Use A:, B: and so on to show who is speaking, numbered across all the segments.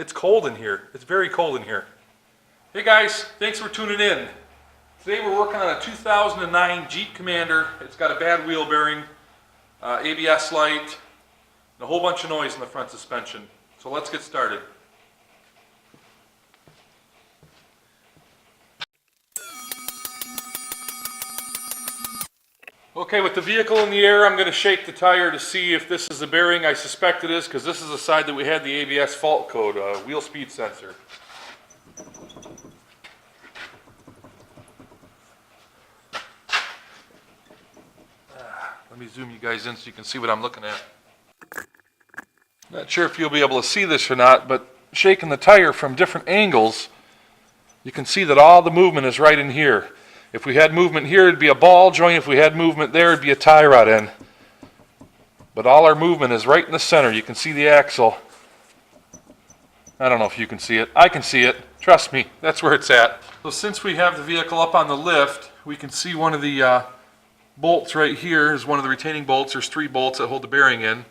A: It's cold in here. It's very cold in here. Hey guys, thanks for tuning in. Today we're working on a 2009 Jeep Commander. It's got a bad wheel bearing, ABS light, and a whole bunch of noise in the front suspension. So let's get started. Okay, with the vehicle in the air, I'm going to shake the tire to see if this is the bearing. I suspect it is, because this is the side that we had the ABS fault code, wheel speed sensor. Let me zoom you guys in so you can see what I'm looking at. Not sure if you'll be able to see this or not, but shaking the tire from different angles, you can see that all the movement is right in here. If we had movement here, it'd be a ball joint. If we had movement there, it'd be a tie rod end. But all our movement is right in the center. You can see the axle. I don't know if you can see it. I can see it. Trust me, that's where it's at. So since we have the vehicle up on the lift, we can see one of the bolts right here is one of the retaining bolts. There's 3 bolts that hold the bearing in.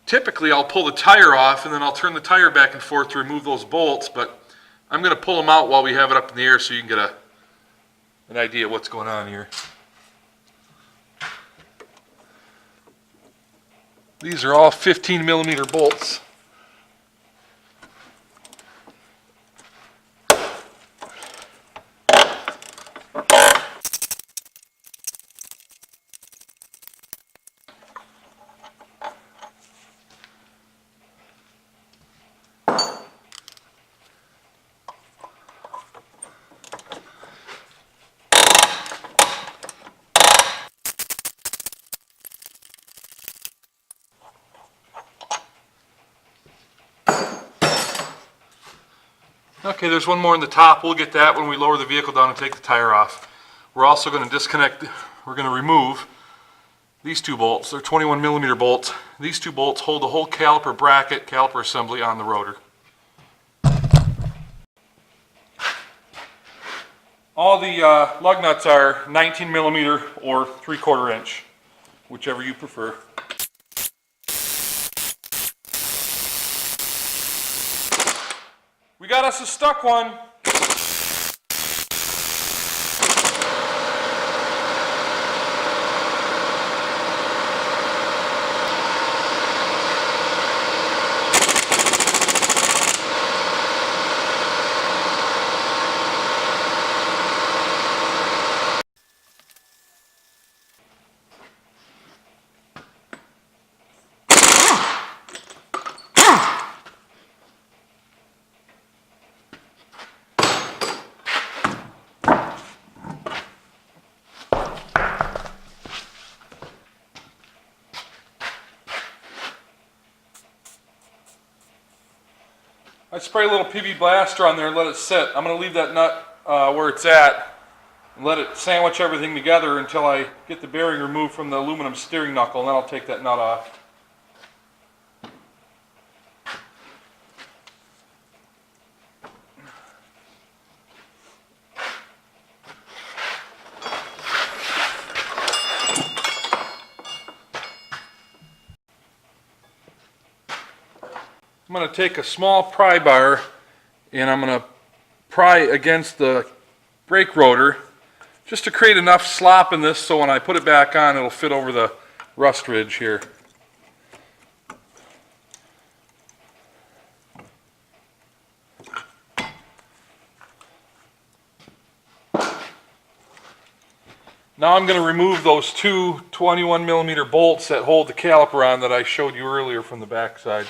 A: Typically, I'll pull the tire off and then I'll turn the tire back and forth to remove those bolts, but I'm going to pull them out while we have it up in the air so you can get an idea of what's going on here. These are all 15mm bolts. Okay, there's one more in the top. We'll get that when we lower the vehicle down and take the tire off. We're also going to disconnect, we're going to remove these 2 bolts. They're 21mm bolts. These 2 bolts hold the whole caliper bracket, caliper assembly on the rotor. All the lug nuts are 19mm or 3/4 inch, whichever you prefer. We got us a stuck one. I spray a little PB blaster on there and let it sit. I'm going to leave that nut where it's at and let it sandwich everything together until I get the bearing removed from the aluminum steering knuckle, and then I'll take that nut off. I'm going to take a small pry bar and I'm going to pry against the brake rotor just to create enough slop in this so when I put it back on it'll fit over the rust ridge here. Now I'm going to remove those 2 21mm bolts that hold the caliper on that I showed you earlier from the back side.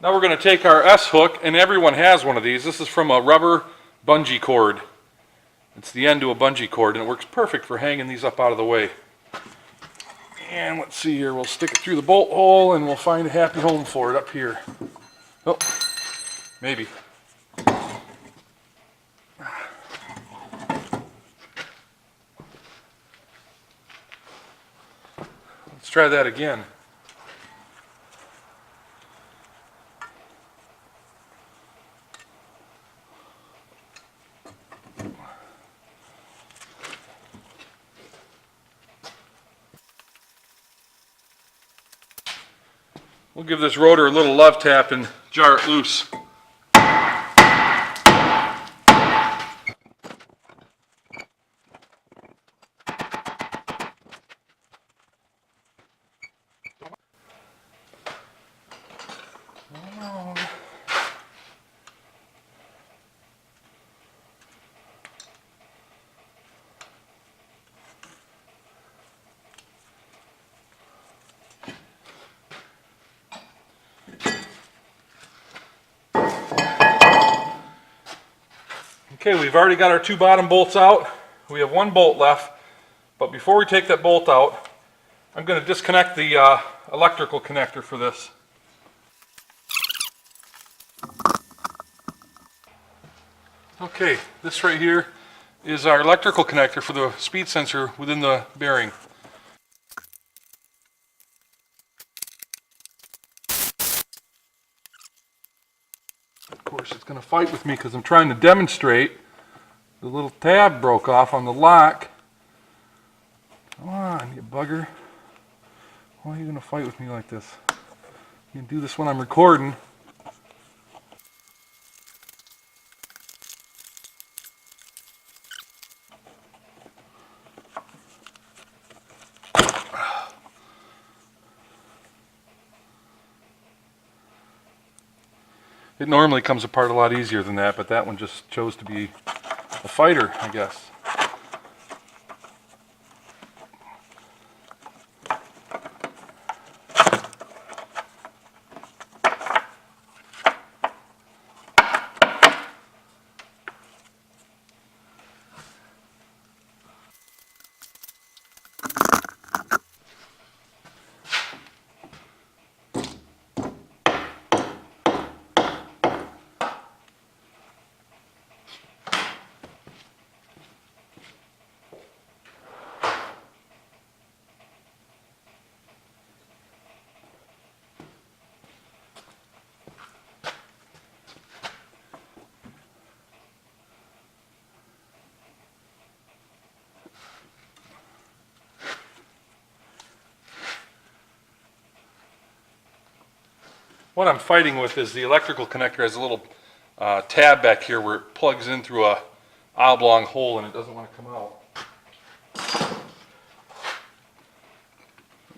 A: Now we're going to take our S-hook, and everyone has one of these. This is from a rubber bungee cord. It's the end to a bungee cord, and it works perfect for hanging these up out of the way. And let's see here, we'll stick it through the bolt hole and we'll find a happy home for it up here. Oh, maybe. Let's try that again. We'll give this rotor a little love tap and jar it loose. Okay, we've already got our two bottom bolts out. We have one bolt left, but before we take that bolt out, I'm going to disconnect the electrical connector for this. Okay, this right here is our electrical connector for the speed sensor within the bearing. Of course, it's going to fight with me because I'm trying to demonstrate. The little tab broke off on the lock. Come on, you bugger. Why are you going to fight with me like this? You can do this when I'm recording. It normally comes apart a lot easier than that, but that one just chose to be a fighter, I guess. What I'm fighting with is the electrical connector has a little tab back here where it plugs in through a oblong hole and it doesn't want to come out.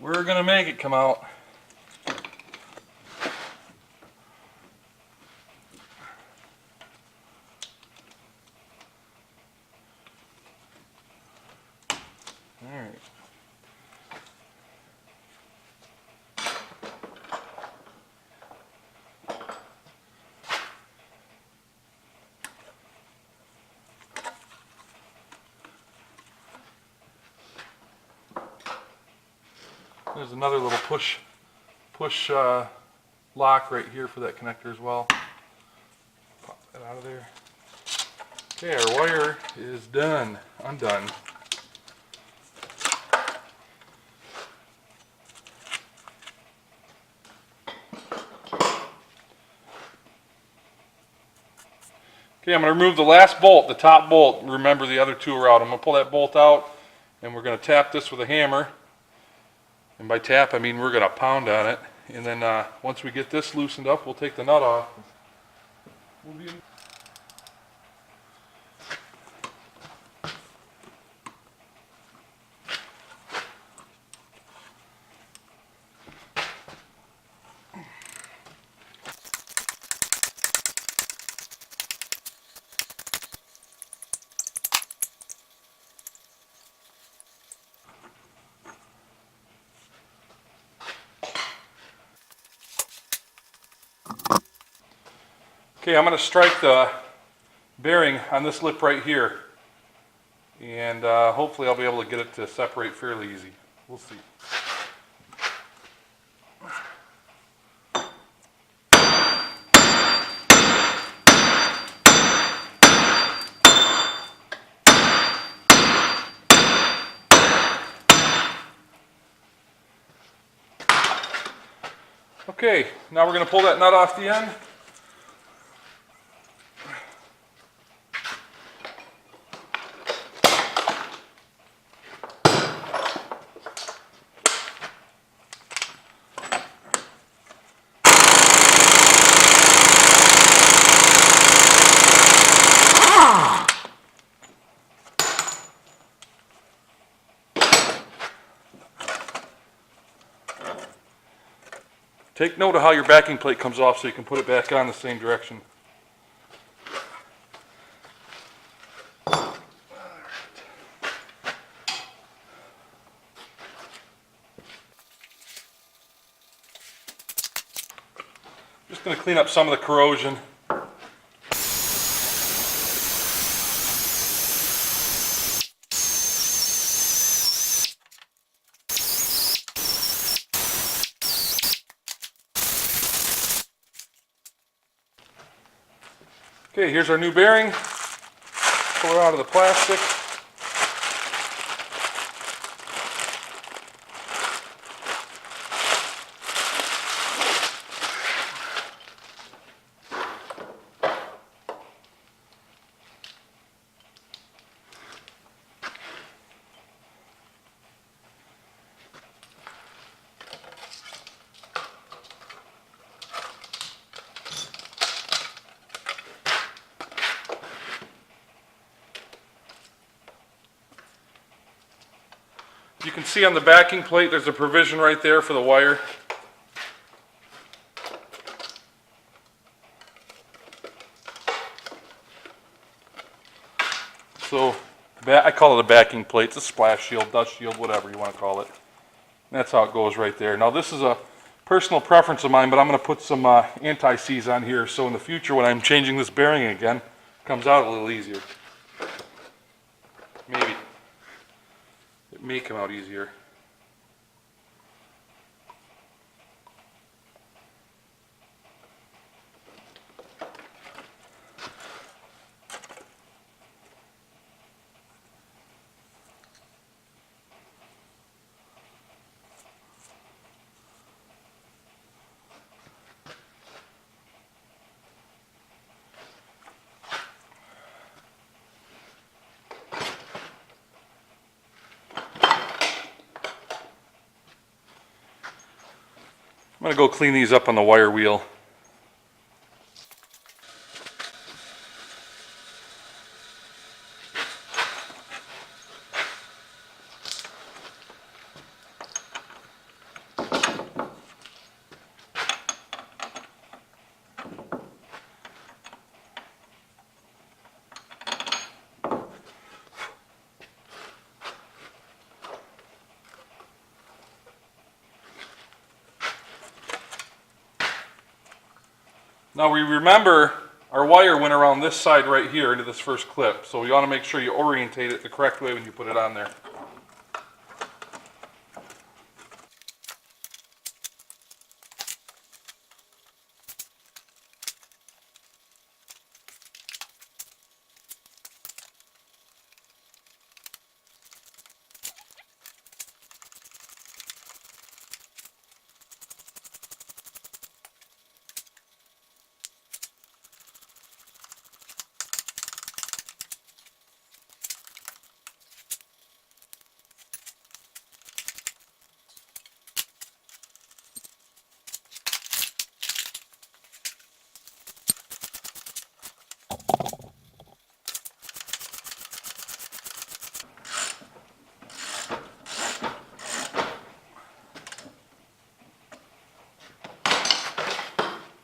A: We're going to make it come out. All right. There's another little push lock right here for that connector as well. Pop that out of there. Okay, our wire is undone. Okay, I'm going to remove the last bolt, the top bolt. Remember, the other two are out. I'm going to pull that bolt out and we're going to tap this with a hammer. And by tap, I mean we're going to pound on it. And then once we get this loosened up, we'll take the nut off. Okay, I'm going to strike the bearing on this lip right here, and hopefully I'll be able to get it to separate fairly easy. We'll see. Okay, now we're going to pull that nut off the end. Take note of how your backing plate comes off so you can put it back on the same direction. Just going to clean up some of the corrosion. Okay, here's our new bearing. Pull it out of the plastic. You can see on the backing plate there's a provision right there for the wire. So I call it a backing plate. It's a splash shield, dust shield, whatever you want to call it. And that's how it goes right there. Now this is a personal preference of mine, but I'm going to put some anti-seize on here so in the future when I'm changing this bearing again, it comes out a little easier. Maybe. It may come out easier. I'm going to go clean these up on the wire wheel. Now we remember our wire went around this side right here into this first clip, so you want to make sure you orientate it the correct way when you put it on there.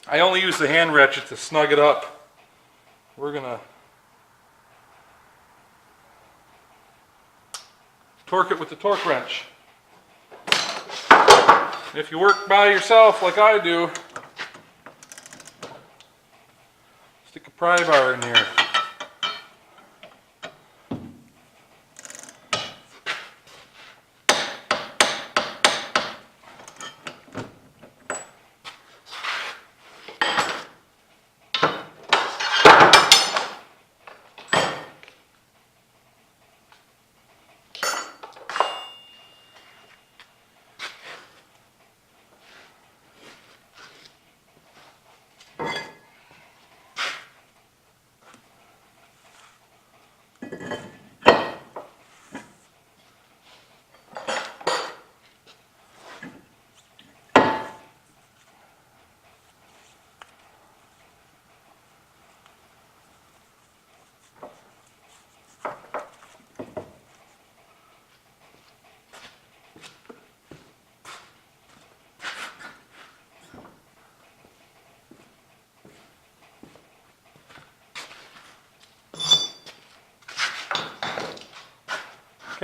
A: I only use the hand ratchet to snug it up. We're going to torque it with the torque wrench. If you work by yourself like I do, stick a pry bar in here.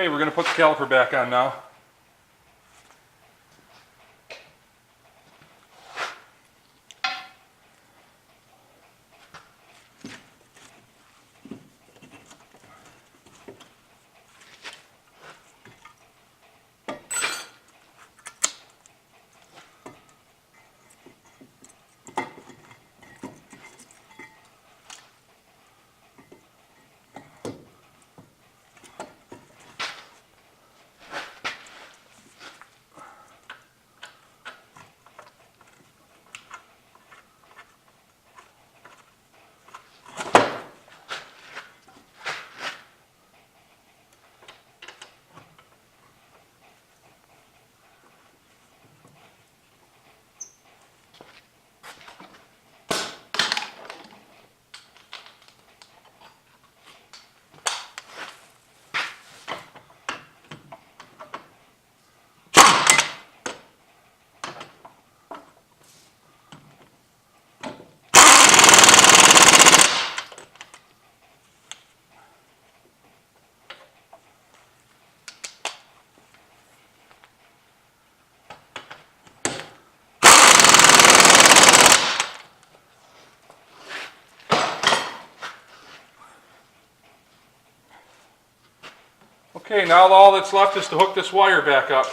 A: Okay, we're going to put the caliper back on now. Okay, now all that's left is to hook this wire back up.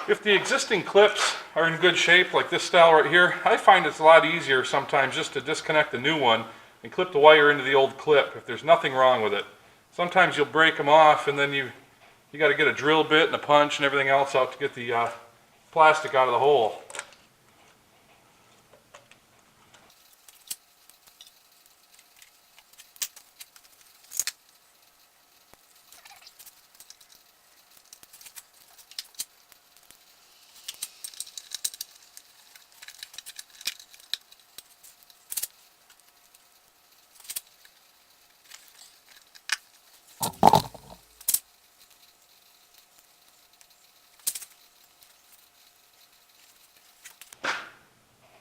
A: If the existing clips are in good shape, like this style right here, I find it's a lot easier sometimes just to disconnect the new one and clip the wire into the old clip if there's nothing wrong with it. Sometimes you'll break them off and then you got to get a drill bit and a punch and everything else out to get the plastic out of the hole.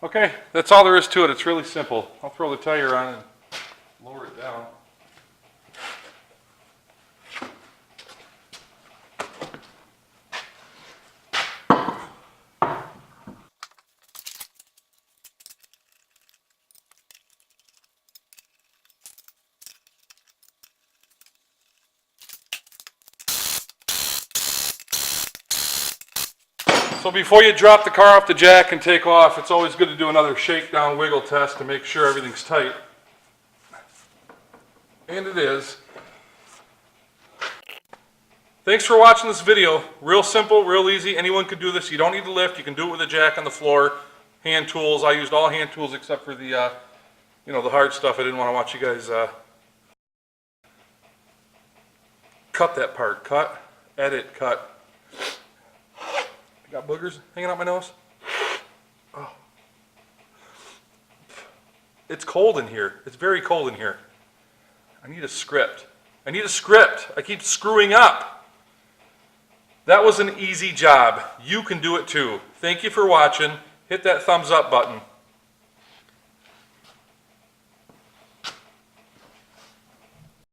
A: Okay, that's all there is to it. It's really simple. I'll throw the tire on and lower it down. So before you drop the car off the jack and take off, it's always good to do another shakedown wiggle test to make sure everything's tight. And it is. Thanks for watching this video. Real simple, real easy. Anyone can do this. You don't need to lift. You can do it with a jack on the floor. Hand tools. I used all hand tools except for the, the hard stuff. I didn't want to watch you guys cut that part. Cut, edit, cut. Got boogers hanging out my nose. Oh. It's cold in here. It's very cold in here. I need a script. I need a script. I keep screwing up. That was an easy job. You can do it too. Thank you for watching. Hit that thumbs up button.